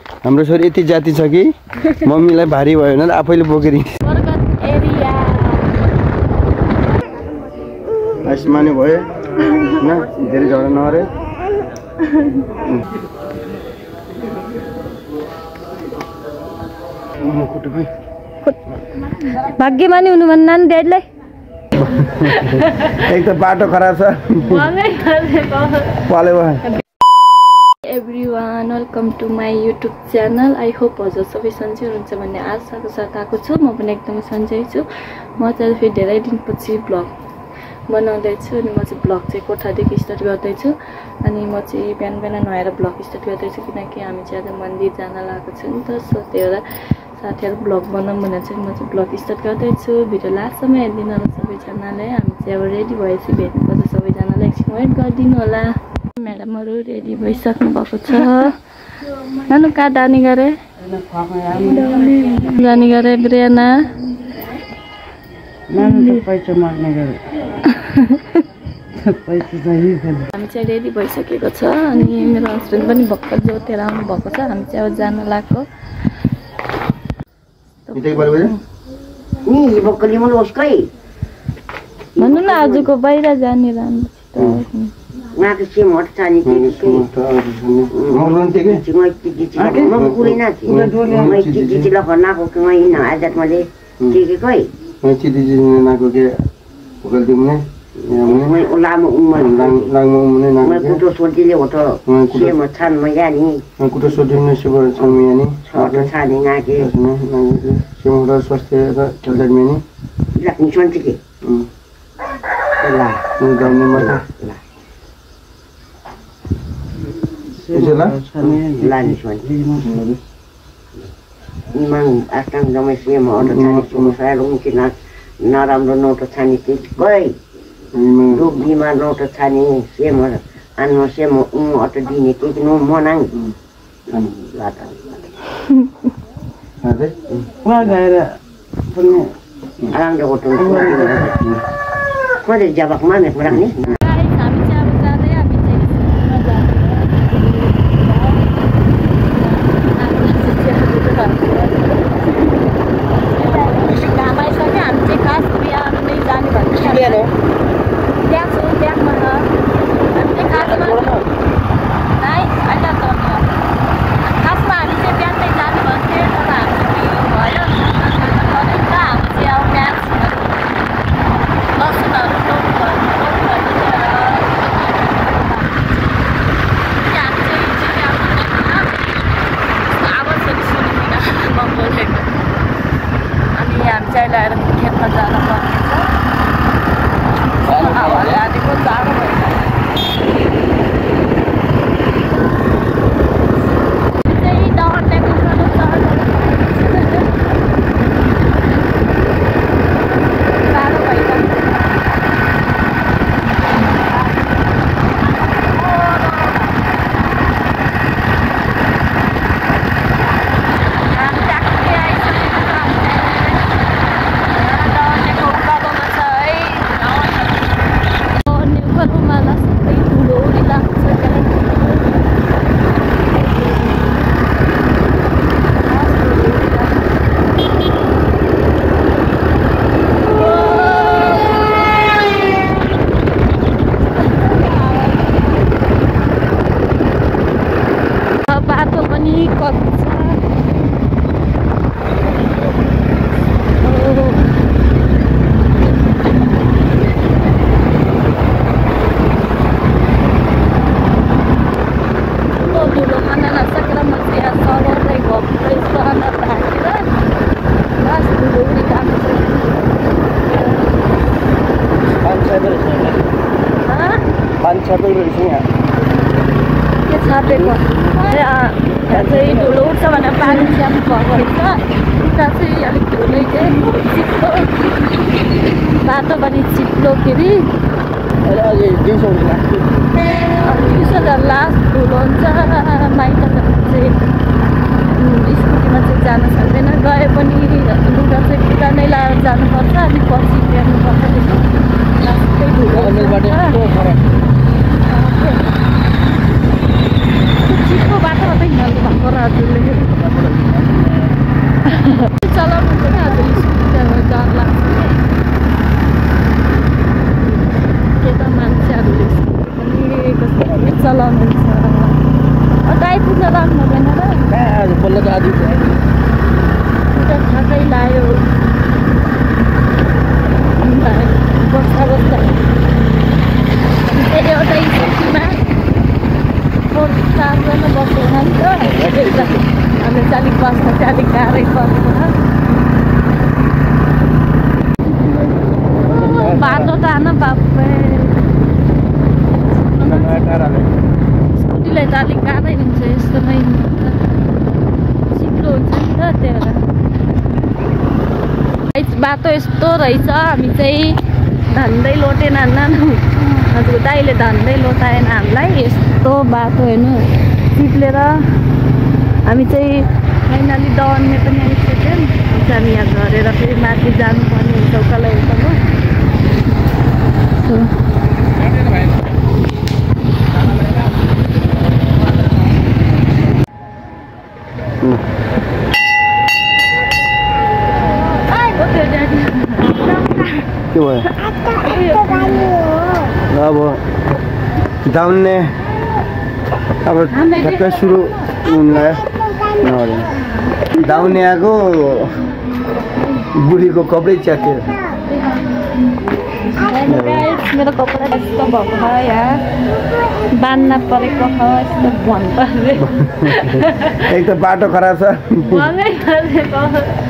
हाम्रो छोरी यति जाति छ कि मम्मीलाई भारी भयो भने आफैले बोकेर आसमानी भयो न धेरै झगडा नगरे भाग्यमानी हुनु भन्दा नि ड्याडीलाई एक त बाटो खराब छ पले भयो everyone welcome to my YouTube channel I hope हजुर सबै सन्चै हुनुहुन्छ भन्ने आशाको साथ आएको छु म पनि एकदमै सन्चै छु म चाहिँ फेरि धेरै दिनपछि ब्लग बनाउँदैछु अनि म चाहिँ ब्लग चाहिँ कोठादेखि स्टार्ट गर्दैछु अनि म चाहिँ बिहान बिहान नुहाएर ब्लग स्टार्ट गर्दैछु किनकि हामी चाहिँ आज मन्दिर जान लागेको छु नि त सो त्यही भएर साथीहरू ब्लग बनाऊँ भनेर चाहिँ म चाहिँ ब्लग स्टार्ट गर्दैछु भिडियो लास्टसम्म हेरिदिनु होला सबैजनाले हामी चाहिँ अब रेडी भएपछि भेट्नुपर्छ सबैजनालाई एकछिन वेट गरिदिनु होला म्याडमहरू रेडी भइसक्नु भएको छ नानु कहाँ जाने गरे ब्रियाना हामी चाहिँ रेडी भइसकेको छ अनि मेरो हस्बेन्ड पनि भर्खर जोतेर आउनु भएको छ हामी चाहिँ अब जान लाग्यो भन्नु न आजको बाहिर जाने नराम्रो नोटो छानी गए रोग बिमार नोटो छानी सेम आनमा सेम अटो दिने त्यति नो मनाङ राम्रो होटल कहिले जबाकमा राख्ने छापेको चाहिँ धुलो उठ्छ भनेर पानी च्याम्प भएको हुन्छ उता चाहिँ अलिक धुलै चाहिँ चिप्लो बाटो पनि चिप्लोखेरि दिउँसो लास्ट धुलो हुन्छ माइत चाहिँ स्कुटीमा चाहिँ जान सक्दैन गए पनि लुगा चाहिँ पुरानै लाएर जानुपर्छ अनि पछि फेर्नुपर्छ लास्टै धुलो चिप्लो बाटोबाट हिँड्नु भएको हजुरले चलाउनु हुन्छ क्या हजुरले स्कुटीहरू डर लाग्छ केटा मान्छेहरूले पनि कस्तो चलाउनुहुन्छ अन्त आइपुग्न राख्नु हुँदैन र बल्ल त आज थाकै लाग्यो बस्दा बस्दा फेरि एउटा स्कुटीमा 4-5जना बसेको नि त हामीले चाहिँ अलिक बस्न चाहिँ अलिक गाह्रै परेको बाटो टाढो बापे स्कुटीलाई त अलिक गाह्रै हुन्छ यस्तोमै चिप्लो हुन्छ नि त त्यही भएर बाटो यस्तो रहेछ हामी चाहिँ धान्दै लोटेन हजुरको दाइले धान्दै लोटाएन हामीलाई यस्तो बाटो हेर्नु चिप्लेर हामी चाहिँ फाइनली दौड्ने पनि आइसक्यौँ हामी यहाँ झरेर फेरि माथि जानुपर्ने हुन्छ उकालो उकालो के भयो अब दाउन्ने अब ठ्याक्कै सुरु हुन लाग्यो दाउन्ने आएको बुढीको कपडै च्यात्यो मेरो कपडा यस्तो भएको छ यहाँ बान्ना परेको छ यस्तो भन्नु एक त बाटो खराब छ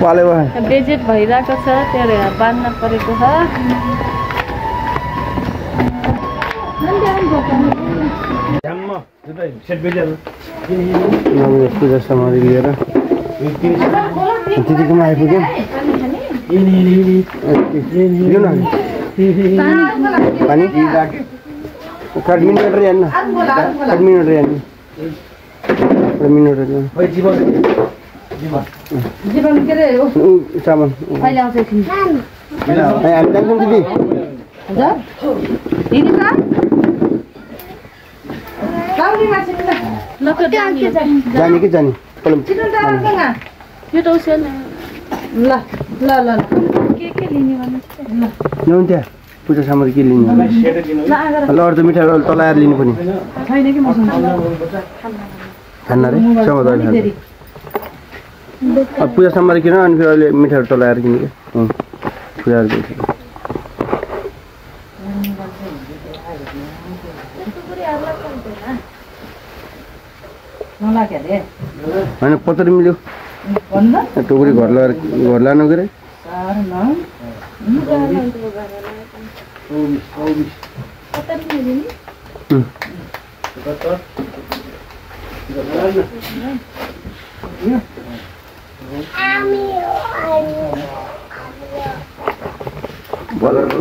पलेको बेजेट भइरहेको छ त्यही भएर बान्न परेको छ पूजा सामग्री लिएर दिदीकोमा आइपुग्यो पानी मिनट हेर्नु सामान हामी जान्छौँ दिदी जाने कि जाने यो त उसेल ल ल ल के लिने भन्नुहोस् ल्याउनु त्यहाँ पूजा सामग्री के लिने ल अरू त मिठाई तलाएर लिनु पनि खान्न रे पूजा सामग्री किन अनि फेरि अहिले मिठाईहरू तलाएर किन्नु क्या पूजाहरू होइन 70 मिल्यो टोकरी घर लानु के रे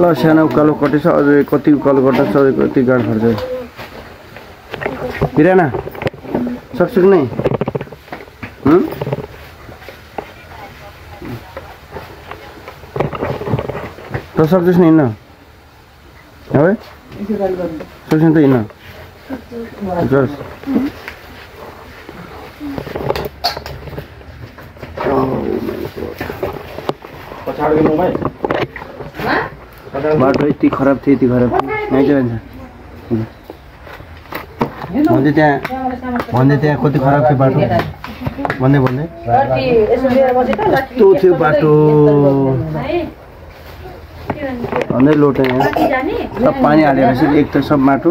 ल सानो उकालो कटेछ अझै कति उकालो कटेछ अझै कति गाड खर्च बिराना सक्छु कि नै त सक्छस् नि हिँड्न है सक्छ नि त हिँड्न जस बाटो यति खराब थियो यति खराब थियो भन्दै त्यहाँ कति खराब थियो बाटो भन्दै यस्तो थियो बाटो भन्दै लोटे सब पानी हालेर चाहिँ एक त सब माटो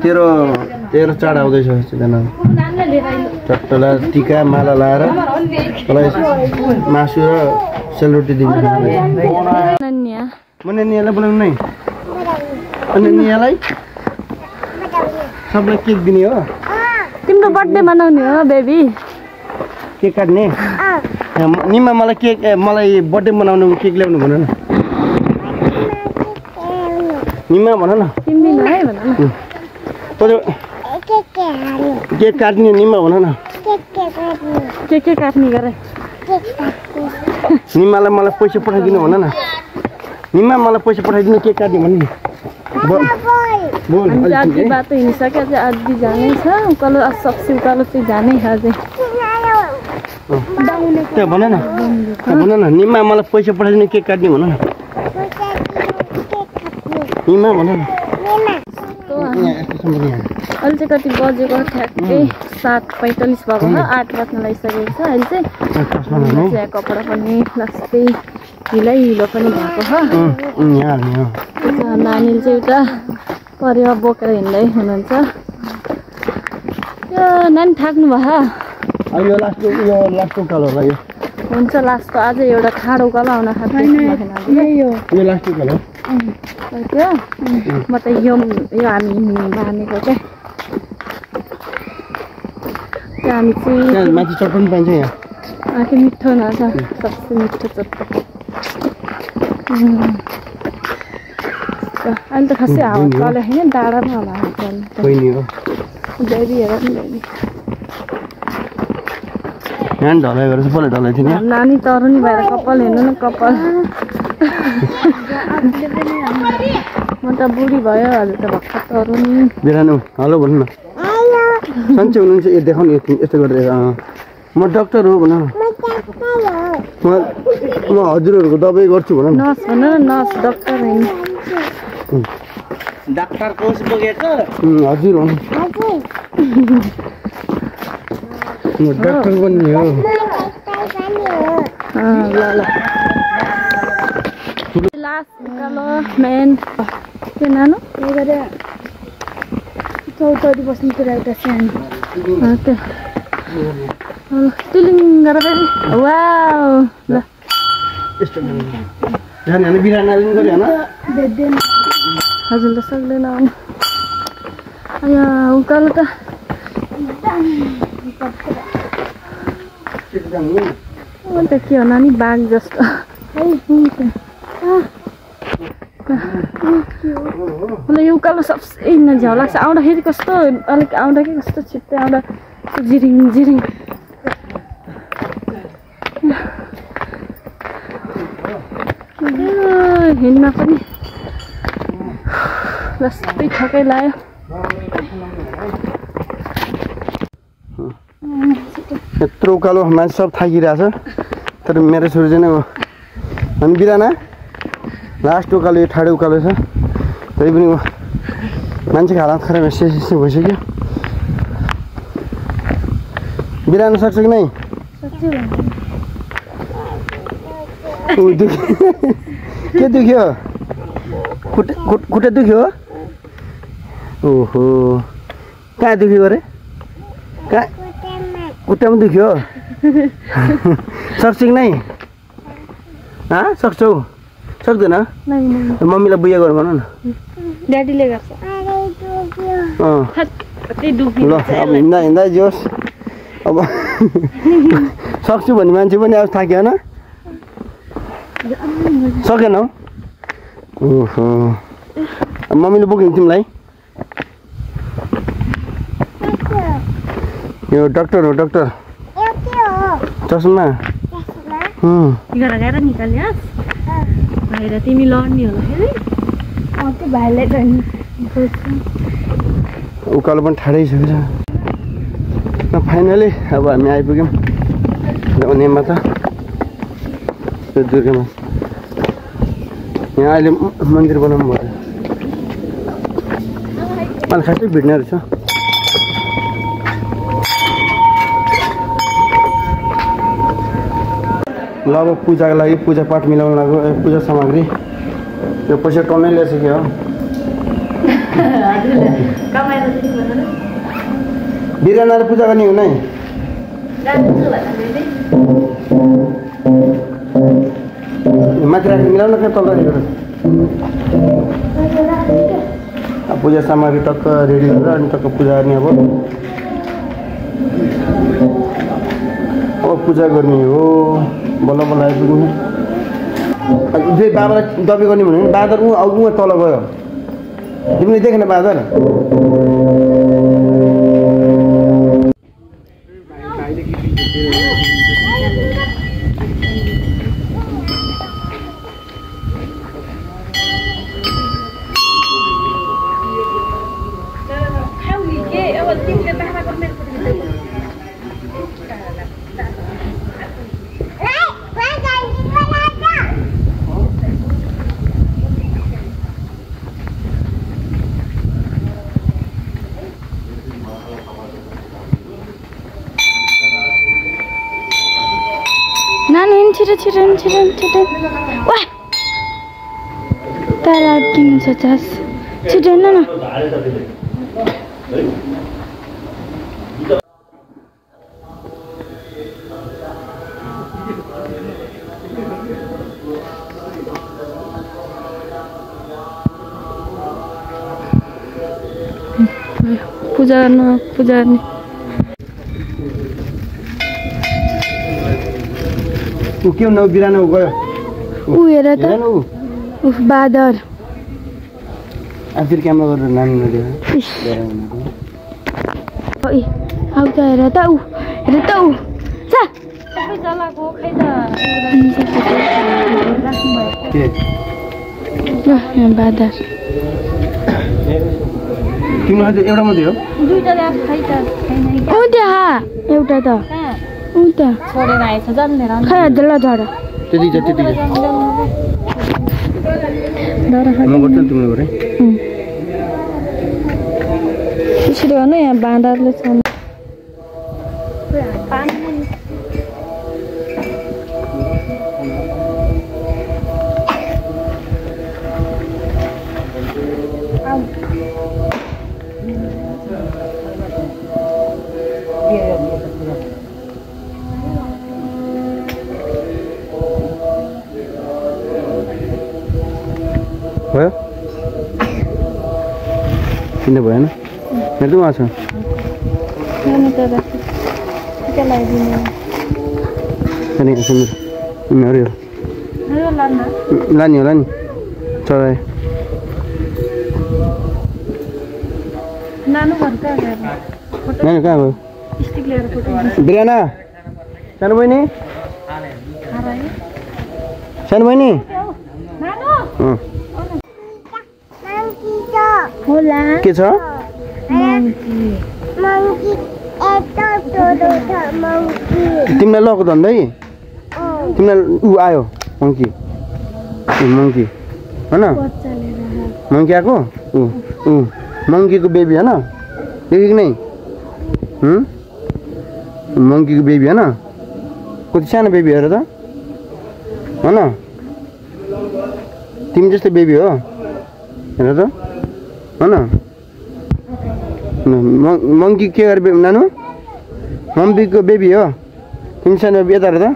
13 चाड आउँदैछ चट्टला टिका माला लाएर तँलाई मासु र सेलरोटी दिन्छ अनन्यालाई बोलाउनु नै अनन्यालाई सबलाई केक दिने हो तिम्रो बर्थडे मनाउने हो बेबी केक काट्ने निमा मलाई केक मलाई बर्थडे मनाउनु केक ल्याउनु भन न निमा भन न किन्दिनु है भन न केक काट्ने निमा भन न के काट्ने गरे निमालाई मलाई पैसा पठाइदिनु भन न निमा मलाई पैसा पठाइदिनु केक काट्ने भन्ने हामी चाहिँ आधी बाटो हिँडिसक्यो अझै आधी जानै छ उकालो सक्छु उकालो चाहिँ जानै छ अझै त्यो भन न निमा मलाई पैसा पठाइदिनु केक काट्ने भन न निमा भन न अहिले चाहिँ कति बजेको ठ्याक्कै 7:45 भएको छ 8 बज्न लागिसकेको छ अहिले चाहिँ कपडा पनि लास्टै हिलो पनि भएको छ नानीले चाहिँ एउटा परिवार बोकेर हिँड्दै हुनुहुन्छ यो नानी थाक्नु भयो हुन्छ लास्टको अझै एउटा ठाडो उकालो आउन खाँदै म त यो हामी बानेको क्या हामी चाहिँ माथि चटपटी पाइन्छ यहाँ आखिर मिठो हुनुहुन्छ सबसे मिठो चटपट अहिले त खासै हावा चले होइन डाँडामा होला नानी तरुनी भएर कपाल हेर्नु न कपाल म त बुढी भयो हजुर त भर्खर तरुनी बिरानो हेलो भन्नु न सन्चै हुनुहुन्छ ए देखाउनु यस्तो गरेर म डाक्टर हो भन म हजुरहरूको दबाई गर्छु भन नर्स भन नर्स डाक्टर होइन डाक्टर कोर्स बोकेको हजुर हो डाक्टर पनि हो ल लास्ट उकालो मेन के नानो चौतारी बस्नुतिर एउटा सानो टिलिङ गरेर वाउ ल हजुर त सक्दैन उकालो त अन्त के हो नानी बाघ जस्तो मलाई यो उकालो सबसे झ्याउ लाग्छ आउँदाखेरि कस्तो अलिक आउँदाखेरि कस्तो छिट्टै आउँदा जिरिङ जिरिङ हिँड्न पनि जस्तै थकै लाग्यो यत्रो उकालो मान्छे सब थाकिरहेछ तर मेरो छोरी चाहिँ अनि बिराना लास्ट उकालो यो ठाडो उकालो छ तै पनि मान्छेको हालत खराब यस्तो भइसक्यो बिरानो सक्छ कि नै के दुख्यो खुट्टा दुख्यो ओहो कहाँ दुख्यो अरे कहाँ खुट्टामा दुख्यो सक्छ कि नै सक्छौ सक्दैन मम्मीलाई बुझा गर भन न ड्याडीले गर्छ ल अब हिँड्दा जोस् अब सक्छु भन्ने मान्छे पनि अब थाक्यो होइन सकेनौ ओहो मम्मीले बोक्नु तिमीलाई यो डाक्टर हो डाक्टर चस्मा गएर निकालिस् भाइर तिमी लड्ने होला फेरि भाइलाई उकालो पनि ठाडै छ फाइनली अब हामी आइपुग्यौँ नेमा त दुर्गामा यहाँ अहिले मन्दिर बनाउनु भयो अहिले खासै भिड्ने रहेछ ल अब पूजाको लागि पूजापाठ मिलाउनु लाग्यो पूजा सामग्री यो पैसा टन्नै ल्याएछ कि हो बिरानाले पूजा गर्ने हो नै माथि राखेर मिलाउनु क्या तल राखेर पूजा सामग्री टक्क रेडी गरेर अनि टक्क पूजा गर्ने अब पूजा गर्ने हो बल्ल बल्ल आइपुग्नु जे बाबालाई दबाई गर्ने भन्यो भने बादर ऊ तल गयो तिमीले देखेन बादर छिटो छिटो छिटो छिटो वा तारा किन छ चास छिटो न पूजा गर्ने ऊ के न बिरानो गयो ऊ हेर त उफ बादर आफिर क्यामेरा गरेर नानी नदियो ओइ आउ त हेर त ऊ चा सबै जलाको खै त के यहाँ बादर तिम्रो अझै एउटा मात्रै हो दुईटा ल्याएको खै त छैन ऊ त्यहाँ एउटा त ऊ त छोडेर आएछ जन्मेर खै ल झर त्यति छ म गर्छु तिम्रो गरे त्यसरी गर्नु यहाँ बाँदरले छ भयो किन भएन मेरो उहाँ छ लाने होला नि चढाए नानी कहाँ गयो बिराना सानो बहिनी के छ तिमीलाई लको धन्दै तिमीलाई ऊ आयो मङ्की होइन मङ्की आएको ऊ मङ्कीको बेबी होइन देखेको नै मङ्कीको बेबी होइन कति सानो बेबी हेर त होइन तिमी जस्तै बेबी हो हेर त होइन मङ्की के गरे नानु मम्मीको बेबी हो तिमी सानो यता हेर त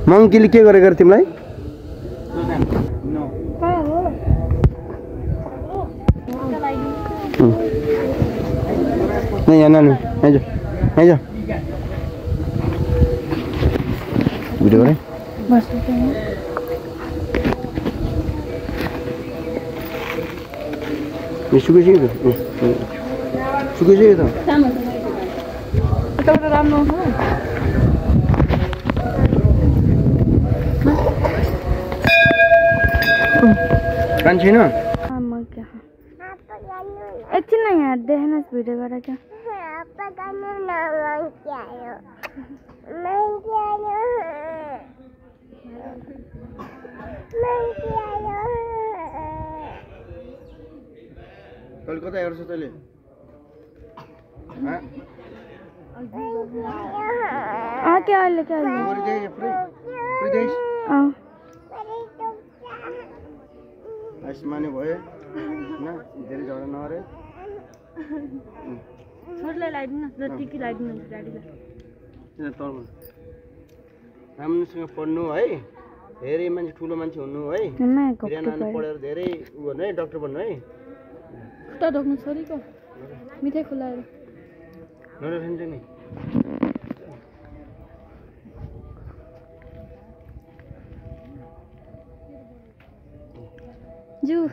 मङ्कीले के गरेको अरे तिमीलाई यहाँ नानु यहाँ भिडियो गरेँ सुकेछ त राम्रो कान छैन एकछिन न यहाँ देख्नुहोस् भिडियो गरेर कहिले कता हेर्छ तैँले के अहिले के आइसमाने भयो होइन धेरै झगडा नगरे छोरीलाई लगाइदिनु जतिकै लगाइदिनु गाडीलाई राम्रोसँग पढ्नु है धेरै मान्छे ठुलो मान्छे हुनु है बिरानो पढेर धेरै उ गर्नु है डक्टर बन्नु है खुट्टा ढोक्नु छोरीको मिठाई खुलाएर नराख्छ नि जु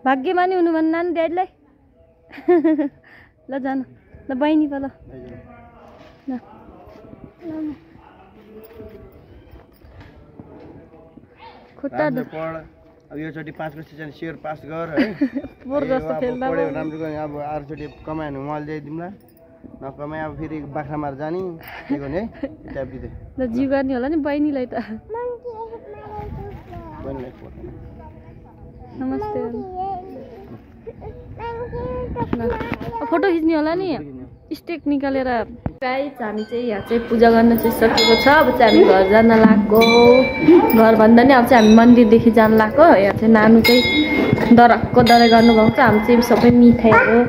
भाग्यमानी हुनु भन्नु नानी ड्याडीलाई ल जानु ल बहिनी पो ल खुट्टा अब योचोटि 5को सेसन स्योर पास गर है पढ्यो राम्रो गऱ्यो अब अर्कोचोटि कमायो भने उहाँले ल्याइदिउँला नकमाए अब फेरि बाख्रामार जाने के गर्ने है ट्याप दिँदै ल जिउ गर्ने होला नि बहिनीलाई त नमस्ते फोटो खिच्ने होला नि स्टेक निकालेर गाइस हामी चाहिँ यहाँ चाहिँ पूजा गर्न चाहिँ सकेको छ। अब चाहिँ हामी घर जान लाग्यो। घर भन्दा नि अब चाहिँ हामी मन्दिरदेखि जान लाग्यो। यहाँ चाहिँ नानु चाहिँ डराको डराइ गर्नुभएको छ। हामी चाहिँ सबै मिठाईहरू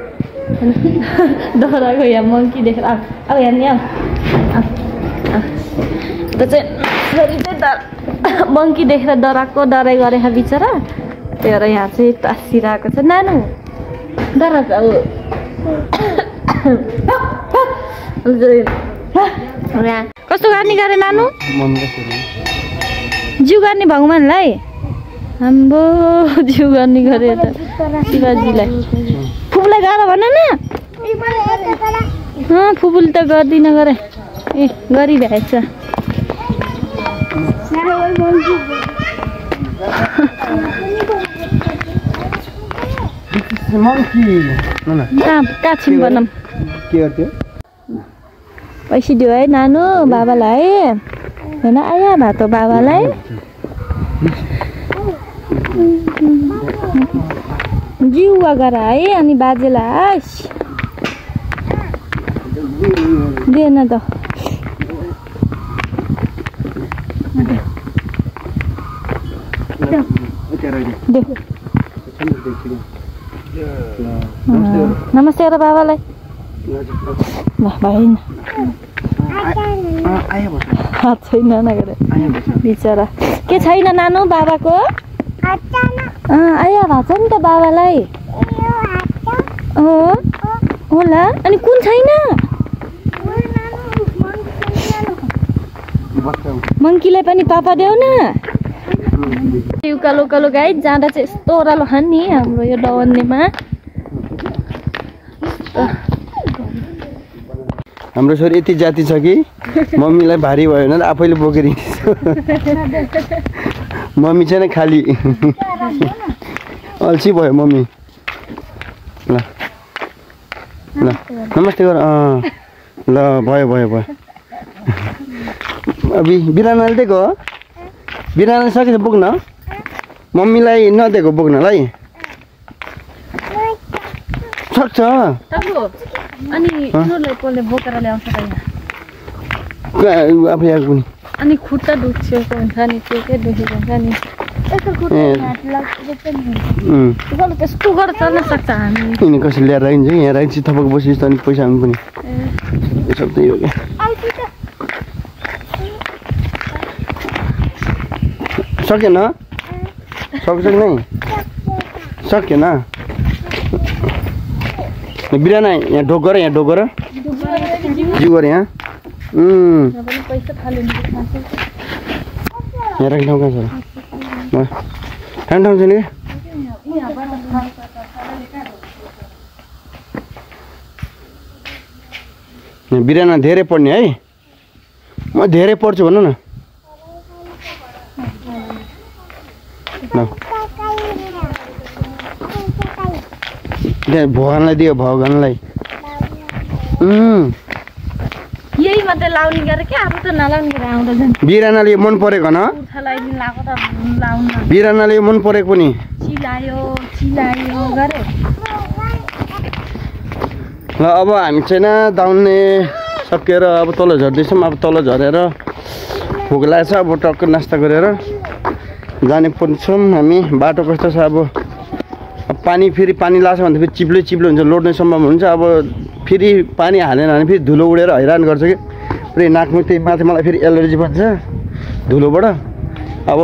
डराएको यहाँ मङ्की देखेर अब यहाँ नि त चाहिँ छोरी चाहिँ मङ्की देखेर डराको डराइ गरेको बिचरा। त्यही भएर यहाँ चाहिँ टाँसिरहेको छ नानु डराएको कस्तो गर्ने गरे नानु जिउ गर्ने भगवान्लाई हाम्रो जिउ गर्ने गरे त शिवजीलाई फुपूलाई गर भन न फुपूले त गर्दिन गरे ए गरिरहेछ काछिम बनाऊँ पैसा दियो है नानु बाबालाई होइन आया भातो बाबालाई जिउवा गर है अनि बाजेलाई दिएन त नमस्ते गर बाबालाई ल भएन छैन नगरे बिचरा के छैन नानु बाबाको आया भएको छ नि त बाबालाई होला अनि कुन छैन मङ्कीलाई पनि पापा देऊ न उकालो उकालो गाई जाँदा चाहिँ यस्तो ओह्रालो खान नि हाम्रो यो डवन्नेमा हाम्रो छोरी यति जाति छ कि मम्मीलाई भारी भयो भने आफैले बोकेर हिँड्छ मम्मी चाहिँ खाली अल्छी भयो मम्मी ल ल नमस्ते गर ल भयो भयो भयो अभी बिरानाले दिएको बिरानाले सकेछ बोक्न मम्मीलाई नदिएको बोक्नलाई सक्छ अनि उनीहरूले बोकेर ल्याउँछ त आफै आएको पनि अनि खुट्टा दुखेको हुन्छ नि त्यो के दुखेको हुन्छ नि त्यस्तो गरेर चल्न सक्छ हामी यिनी कसरी ल्याएर राखिन्छ कि यहाँ राखिन्छ थपक बसिस् अनि पैसा हामी पनि यो सब त्यही हो क्या सकेन सक्छ कि नै सकेन बिराना यहाँ ढोक गर यहाँ ढोक गर जिउ गर यहाँ यहाँ राख्ने ठाउँ कहाँ छ ठाउँ छैन क्या बिराना धेरै पढ्ने है म धेरै पढ्छु भन न भगवानलाई दियो भगवानलाई यही मात्रै लाउने गरे क्या अब त नलाउने गरे आउँदा झन् बिरानाले मन परेको न बिरानाले मन परेको पनि चिलायो चिलायो गरे ल अब हामी चाहिँ दाउन्ने सकेर अब तल झर्दैछौँ अब तल झरेर भोक लागेको छ अब टक्क नास्ता गरेर जाने पर्छौँ हामी बाटो कस्तो छ अब पानी फेरि पानी लाग्छ भने फेरि चिप्लो चिप्लो हुन्छ लोड्ने सम्भव हुन्छ अब फेरि पानी हालेन भने फेरि धुलो उडेर हैरान गर्छ कि पुरै नाकमा त्यही माथि मलाई फेरि एलर्जी बन्छ धुलोबाट अब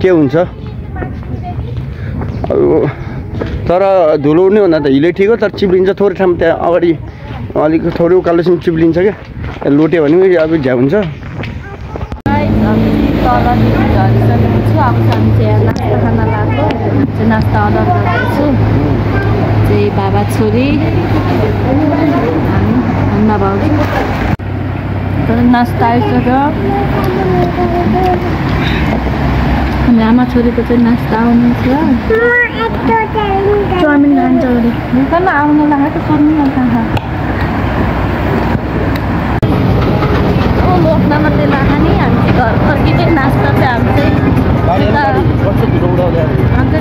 के हुन्छ अब तर धुलो उड्ने भन्दा त हिलै ठिक हो तर चिप्लिन्छ थोरै ठाउँ त्यहाँ अगाडि अलिक थोरै उकालोसम्म चिप्लिन्छ क्या लोट्यो भने अब झ्या हुन्छ नास्ता अर्डर गर्दैछु चाहिँ बाबा छोरी अन्ना भाउजू नास्ता आइसक्यो अनि आमा छोरीको चाहिँ नास्ता आउनु छ चाउमिन खान्छ अरे भुकन आउनु लागेको चाउमिन कहाँ लोक्न मात्रै लाग्यो नि हामी घर फर्किँदै नास्ता चाहिँ हामी चाहिँ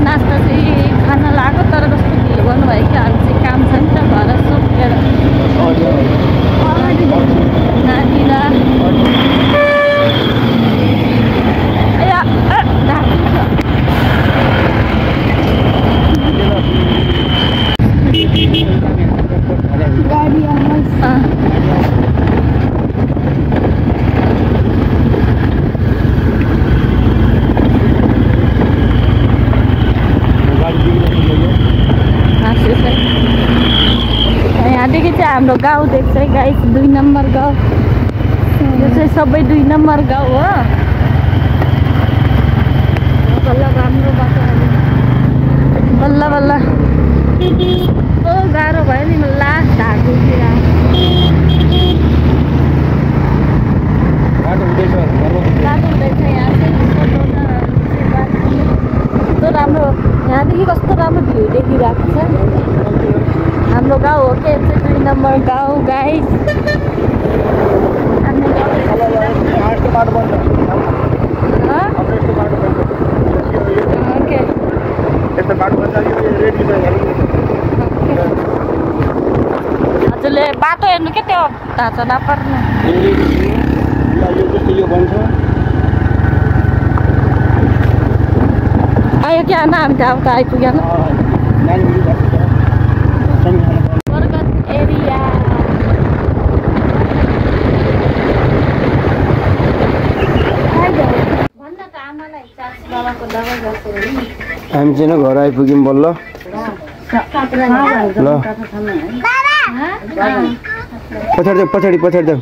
नास्ता चाहिँ खान लाग्यो तर कस्तो ढिलो गर्नुभयो कि हामी चाहिँ काम छ नि त घर सोधेर गाउँ देख्छ है गाइस 2 नम्बर गाउँ यो चाहिँ सबै 2 नम्बर गाउँ हो बल्ल राम्रो बाटो बल्ल बल्ल कस्तो गाह्रो भयो नि म लास्ट ढाकुतिर बाटो हुँदैछ यहाँ चाहिँ कस्तो राम्रो यहाँदेखि कस्तो राम्रो भ्यू देखिरहेको छ हाम्रो गाउँ हो के चाहिँ 2 नम्बर गाउँ गाइस हजुरले बाटो हेर्नु के त्यो ढाँचा नपर्नु आयो क्या न हामी त अब त आइपुग्यो बरगत एरिया हामी चाहिँ घर आइपुग्यौँ बल्ल ल पछाडि देऊ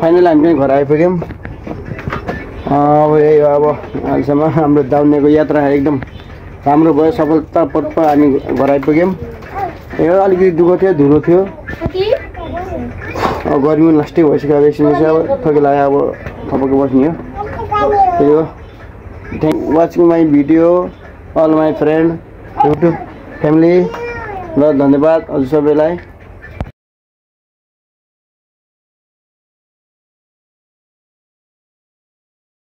फाइनल हामी पनि घर आइपुग्यौँ अब यही हो अब अहिलेसम्म हाम्रो दाउनेको यात्रा एकदम राम्रो भयो सफलतापूर्वक हामी घर आइपुग्यौँ यो अलिकति दुःख थियो धुलो थियो अब गर्मी लास्टै भइसक्यो अब एकछिन चाहिँ अब थोकै लाग्यो अब थपक्कै बस्ने हो त्यही हो thank watching my video all my friend YouTube family ल धन्यवाद हजुर सबैलाई